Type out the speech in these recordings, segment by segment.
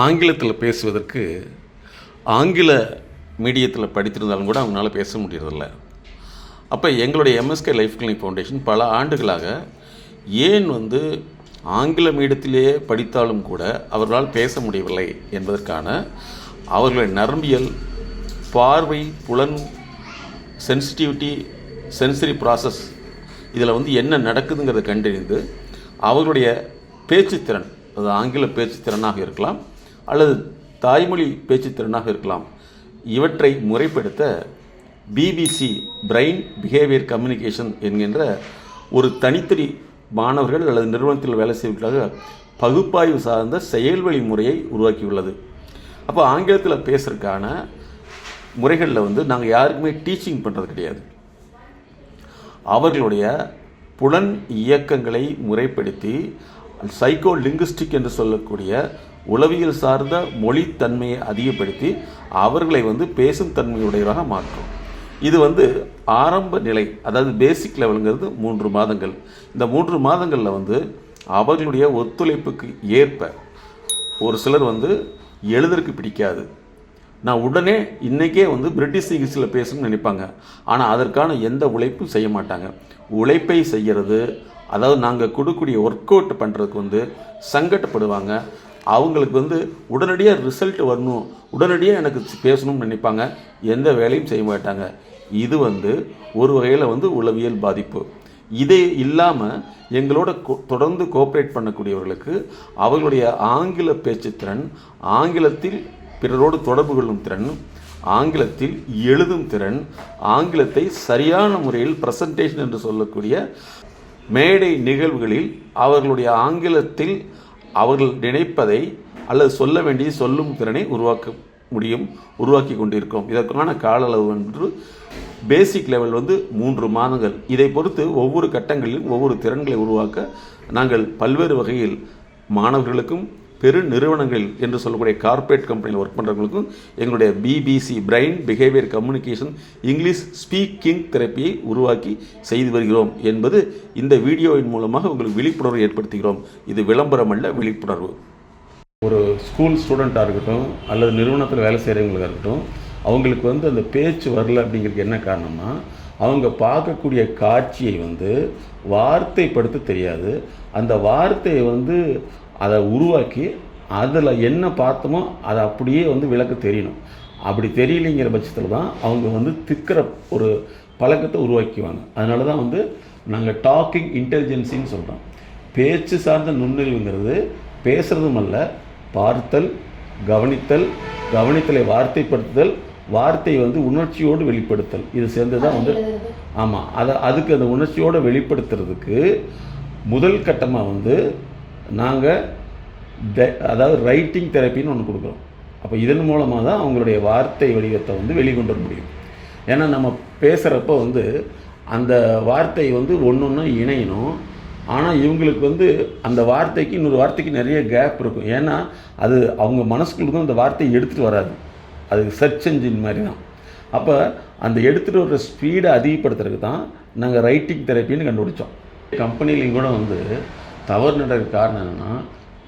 ஆங்கிலத்தில் பேசுவதற்கு ஆங்கில மீடியத்தில் படித்திருந்தாலும் கூட அவங்களால பேச முடியறதில்ல. அப்போ எங்களுடைய எம்எஸ்கே லைஃப் கிளினிக் ஃபவுண்டேஷன் பல ஆண்டுகளாக ஏன் ஆங்கில மீடியத்திலேயே படித்தாலும் கூட அவர்களால் பேச முடியவில்லை என்பதற்கான அவர்களுடைய நரம்பியல், பார்வை, புலன், சென்சிட்டிவிட்டி, சென்சரி ப்ராசஸ் இதில் என்ன நடக்குதுங்கிறத கண்டறிந்து அவர்களுடைய பேச்சுத்திறன், அது ஆங்கில பேச்சுத்திறனாக இருக்கலாம் அல்லது தாய்மொழி பேச்சுத்திறனாக இருக்கலாம், இவற்றை முறைப்படுத்த பிபிசி பிரெயின் பிஹேவியர் கம்யூனிகேஷன் என்கின்ற ஒரு தனித்தனி மாணவர்கள் அல்லது நிறுவனத்தில் வேலை செய்வதற்காக பகுப்பாய்வு சார்ந்த செயல்வழி முறையை உருவாக்கியுள்ளது. அப்போ ஆங்கிலத்தில் பேசுறதுக்கான முறைகளில் நாங்கள் யாருக்குமே டீச்சிங் பண்ணுறது கிடையாது. அவர்களுடைய புலன் இயக்கங்களை முறைப்படுத்தி சைக்கோ லிங்குஸ்டிக் என்று சொல்லக்கூடிய உளவியல் சார்ந்த மொழித்தன்மையை அதிகப்படுத்தி அவர்களை பேசும் தன்மையுடையவராக மாற்றும். இது ஆரம்ப நிலை, அதாவது பேசிக் லெவலுங்கிறது 3 மாதங்கள். இந்த 3 மாதங்களில் அவர்களுடைய ஒத்துழைப்புக்கு ஏற்ப ஒரு சிலர் எழுதுறதுக்கு பிடிக்காது, நான் உடனே இன்றைக்கே பிரிட்டிஷ் இங்கிலீஷில் பேசணும்னு நினைப்பாங்க. ஆனால் அதற்கான எந்த உழைப்பும் செய்ய மாட்டாங்க. உழைப்பை செய்கிறது, அதாவது நாங்கள் கொடுக்கக்கூடிய ஒர்க் அவுட் பண்ணுறதுக்கு சங்கடப்படுவாங்க. அவங்களுக்கு உடனடியாக ரிசல்ட் வரணும், உடனடியாக எனக்கு பேசணும்னு நினைப்பாங்க, எந்த வேலையும் செய்ய மாட்டாங்க. இது ஒரு வகையில் உளவியல் பாதிப்பு. இதே இல்லாமல் எங்களோட தொடர்ந்து கோஆப்ரேட் பண்ணக்கூடியவர்களுக்கு அவர்களுடைய ஆங்கில பேச்சுத்திறன், ஆங்கிலத்தில் பிறரோடு தொடர்பு கொள்ளும் திறன், ஆங்கிலத்தில் எழுதும் திறன், ஆங்கிலத்தை சரியான முறையில் ப்ரெசன்டேஷன் என்று சொல்லக்கூடிய மேடை நிகழ்வுகளில் அவர்களுடைய ஆங்கிலத்தில் அவர்கள் நினைப்பதை அல்லது சொல்ல வேண்டிய சொல்லும் திறனை உருவாக்கி கொண்டிருக்கிறோம். இதற்கான கால அளவு பேசிக் லெவல் 3 மாதங்கள். இதை பொறுத்து ஒவ்வொரு கட்டங்களிலும் ஒவ்வொரு திறன்களை உருவாக்க நாங்கள் பல்வேறு வகையில் மாணவர்களுக்கும் பெரு நிறுவனங்கள் என்று சொல்லக்கூடிய கார்ப்பரேட் கம்பெனியில் ஒர்க் பண்ணுறவங்களுக்கும் எங்களுடைய BBC brain behaviour communication English speaking தெரப்பியை உருவாக்கி செய்து வருகிறோம் என்பது இந்த வீடியோவின் மூலமாக உங்களுக்கு விழிப்புணர்வு ஏற்படுத்துகிறோம். இது விளம்பரம் அல்ல, விழிப்புணர்வு. ஒரு ஸ்கூல் ஸ்டூடெண்ட்டாக இருக்கட்டும் அல்லது நிறுவனத்தில் வேலை செய்கிறவங்களாக இருக்கட்டும், அவங்களுக்கு அந்த பேச்சு வரல அப்படிங்கிறது என்ன காரணம்னா, அவங்க பார்க்கக்கூடிய காட்சியை வார்த்தைப்படுத்த தெரியாது. அந்த வார்த்தையை அதை உருவாக்கி அதில் என்ன பார்த்தோமோ அதை அப்படியே விளக்க தெரியணும். அப்படி தெரியலைங்கிற பட்சத்தில் தான் அவங்க திக்கிற ஒரு பழக்கத்தை உருவாக்கிக்குவாங்க. அதனால தான் நாங்கள் டாக்கிங் இன்டெலிஜென்சின்னு சொல்கிறோம். பேச்சு சார்ந்த நுண்ணறிவுங்கிறது பேசுகிறதும் அல்ல, பார்த்தல், கவனித்தல், கவனித்தலை வார்த்தைப்படுத்துதல், வார்த்தை உணர்ச்சியோடு வெளிப்படுத்தல், இது சேர்ந்து தான் ஆமாம். அதுக்கு அந்த உணர்ச்சியோடு வெளிப்படுத்துறதுக்கு முதல் கட்டமாக நாங்கள் அதாவது ரைட்டிங் தெரப்பின்னு ஒன்று கொடுக்குறோம். அப்போ இதன் மூலமாக தான் அவங்களுடைய வார்த்தை வடிவத்தை வெளிக்கொண்டு வர முடியும். ஏன்னா நம்ம பேசுகிறப்போ அந்த வார்த்தை ஒன்று இணையணும். ஆனால் இவங்களுக்கு அந்த வார்த்தைக்கு இன்னொரு வார்த்தைக்கு நிறைய கேப் இருக்கும். ஏன்னா அது அவங்க மனசுக்குள்ள அந்த வார்த்தையை எடுத்துகிட்டு வராது, அது சர்ச் என்ஜின் மாதிரி தான். அப்போ அந்த எடுத்துகிட்டு வர ஸ்பீடை அதிகப்படுத்துறதுக்கு தான் நாங்கள் ரைட்டிங் தெரப்பின்னு கண்டுபிடிச்சோம். கம்பெனிலையும் கூட தவறு நடக்கிற காரணம் என்னென்னா,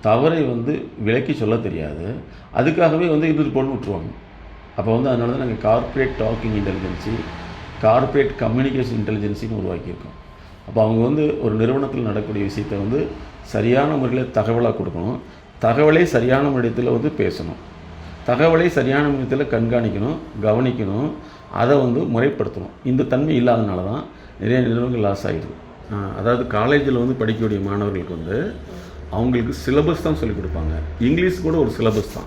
தவறை விளக்கி சொல்ல தெரியாது, அதுக்காகவே இது போட்டு விட்டுருவாங்க. அப்போ அதனால தான் நாங்கள் corporate talking intelligence, corporate communication இன்டெலிஜென்சின்னு உருவாக்கியிருக்கோம். அப்போ அவங்க ஒரு நிறுவனத்தில் நடக்கக்கூடிய விஷயத்தை சரியான முறையில் தகவலாக கொடுக்கணும், தகவலை சரியான முறையில் பேசணும், தகவலை சரியான முறையில் கண்காணிக்கணும், கவனிக்கணும், அதை முறைப்படுத்தணும். இந்த தன்மை இல்லாதனால தான் நிறைய நிறுவனங்கள் லாஸ் ஆகிடுது. அதாவது காலேஜில் படிக்கக்கூடிய மாணவர்களுக்கு அவங்களுக்கு சிலபஸ் தான் சொல்லிக் கொடுப்பாங்க. இங்கிலீஷ் கூட ஒரு சிலபஸ் தான்.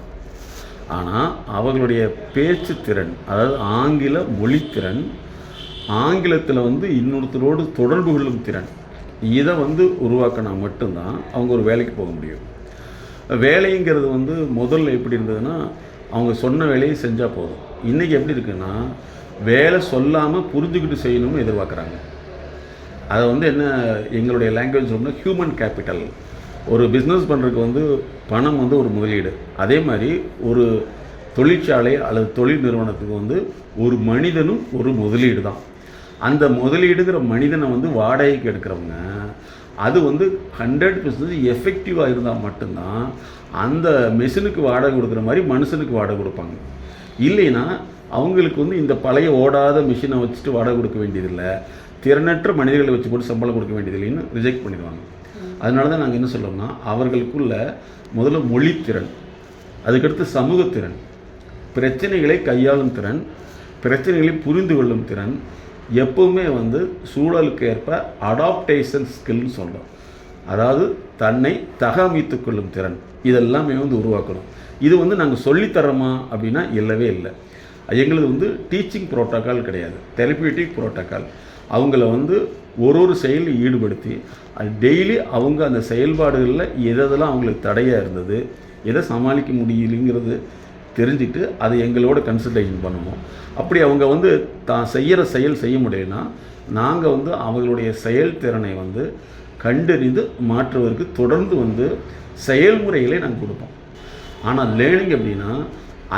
ஆனால் அவர்களுடைய பேச்சு திறன், அதாவது ஆங்கில மொழித்திறன், ஆங்கிலத்தில் இன்னொருத்தரோடு தொடர்பு கொள்ளும் திறன், இதை உருவாக்கினா மட்டும்தான் அவங்க ஒரு வேலைக்கு போக முடியும். வேலைங்கிறது முதல்ல எப்படி இருந்ததுன்னா, அவங்க சொன்ன வேலையை செஞ்சால் போதும். இன்றைக்கி எப்படி இருக்குன்னா, வேலை சொல்லாமல் புரிஞ்சுக்கிட்டு செய்யணும்னு எதிர்பார்க்குறாங்க. அதை என்ன எங்களுடைய லாங்குவேஜ் ஹியூமன் கேபிட்டல். ஒரு பிஸ்னஸ் பண்ணுறதுக்கு பணம் ஒரு முதலீடு. அதே மாதிரி ஒரு தொழிற்சாலை அல்லது தொழில் நிறுவனத்துக்கு ஒரு மனிதனும் ஒரு முதலீடு தான். அந்த முதலீடுங்கிற மனிதனை வாடகைக்கு எடுக்கிறவங்க அது வந்து 100% எஃபெக்டிவாக இருந்தால் மட்டும்தான் அந்த மெஷினுக்கு வாடகை கொடுக்குற மாதிரி மனுஷனுக்கு வாடகை கொடுப்பாங்க. இல்லைன்னா அவங்களுக்கு வந்து இந்த பழைய ஓடாத மிஷினை வச்சுட்டு வாடகை கொடுக்க வேண்டியதில்லை, திறனற்ற மனிதர்களை வச்சு போட்டு சம்பளம் கொடுக்க வேண்டியதில்லைன்னு ரிஜெக்ட் பண்ணிடுவாங்க. அதனால தான் நாங்கள் என்ன சொல்லோம்னா, அவர்களுக்குள்ள முதல்ல மொழித்திறன், அதுக்கடுத்து சமூகத்திறன், பிரச்சனைகளை கையாளும் திறன், பிரச்சனைகளை புரிந்து கொள்ளும் திறன், எப்பவுமே வந்து சூழலுக்கு ஏற்ப அடாப்டேஷன் ஸ்கில்னு சொல்கிறோம். அதாவது தன்னை தகவமைத்து கொள்ளும் திறன், இதெல்லாமே வந்து உருவாக்கணும். இது வந்து நாங்கள் சொல்லித்தரோமா அப்படின்னா இல்லவே இல்லை. எங்களுக்கு வந்து டீச்சிங் புரோட்டோக்கால் கிடையாது, தெரபியூட்டிக் புரோட்டோக்கால். அவங்கள வந்து ஒரு செயலில் ஈடுபடுத்தி அது டெய்லி அவங்க அந்த செயல்பாடுகளில் எதெல்லாம் அவங்களுக்கு தடையாக இருந்தது, எதை சமாளிக்க முடியலைங்கிறது தெரிஞ்சுட்டு அதை எங்களோட கன்சல்டேஷன் பண்ணுவோம். அப்படி அவங்க வந்து தான் செய்கிற செயல் செய்ய முடியலைன்னா நாங்கள் வந்து அவங்களுடைய செயல்திறனை வந்து கண்டறிந்து மாற்றுவதற்கு தொடர்ந்து வந்து செயல்முறைகளை நாங்கள் கொடுப்போம். ஆனால் லேர்னிங் அப்படின்னா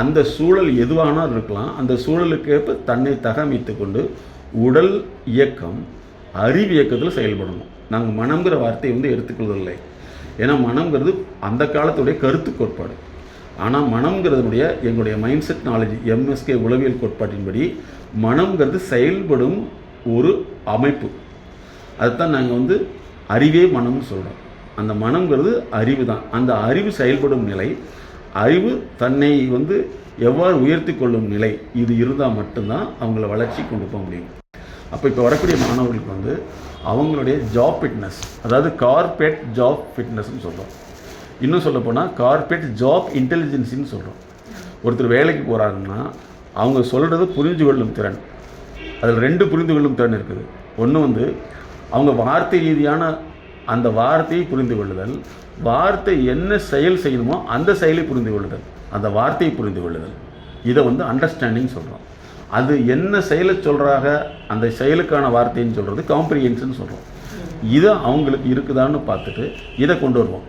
அந்த சூழல் எதுவானால் இருக்கலாம், அந்த சூழலுக்கேற்ப தன்னை தகமைத்து கொண்டு உடல் இயக்கம் அறிவு இயக்கத்தில் செயல்படணும். நாங்கள் மனம்ங்கிற வார்த்தையை வந்து எடுத்துக்கொள்வதில்லை. ஏன்னா மனம்ங்கிறது அந்த காலத்துடைய கருத்து கோட்பாடு. ஆனால் மனம்ங்கிறதுனுடைய எங்களுடைய மைண்ட் செட் நாலேஜ் எம்எஸ்கே உளவியல் கோட்பாட்டின்படி மனம்ங்கிறது செயல்படும் ஒரு அமைப்பு. அதுதான் நாங்கள் வந்து அறிவே மனம்னு சொல்கிறோம். அந்த மனம்ங்கிறது அறிவு தான். அந்த அறிவு செயல்படும் நிலை, அறிவு தன்னை வந்து எவ்வாறு உயர்த்தி கொள்ளும் நிலை, இது இருந்தால் மட்டும்தான் அவங்கள வளர்ச்சி கொண்டு போக முடியும். அப்போ இப்போ வரக்கூடிய மாணவர்களுக்கு வந்து அவங்களுடைய ஜாப் ஃபிட்னஸ், அதாவது கார்ப்பரேட் ஜாப் ஃபிட்னஸ்ன்னு சொல்கிறோம். இன்னும் சொல்ல போனால் கார்ப்பரேட் ஜாப் இன்டெலிஜென்ஸின்னு சொல்கிறோம். ஒருத்தர் வேலைக்கு போகிறாங்கன்னா அவங்க சொல்கிறது புரிந்து கொள்ளும் திறன். அதில் 2 புரிந்து கொள்ளும் திறன் இருக்குது. ஒன்று வந்து அவங்க வார்த்தை ரீதியான அந்த வார்த்தையை புரிந்து கொள்ளுதல், வார்த்தை என்ன செயல் செய்யணுமோ அந்த செயலை புரிந்து கொள்ளுதல், அந்த வார்த்தையை புரிந்து கொள்ளுதல், இதை வந்து அண்டர்ஸ்டாண்டிங் சொல்கிறோம். அது என்ன செயலை சொல்கிறாங்க, அந்த செயலுக்கான வார்த்தைன்னு சொல்கிறது காம்ப்ரிஹென்ஷன் சொல்கிறோம். இதை அவங்களுக்கு இருக்குதான்னு பார்த்துட்டு இதை கொண்டு வருவோம்.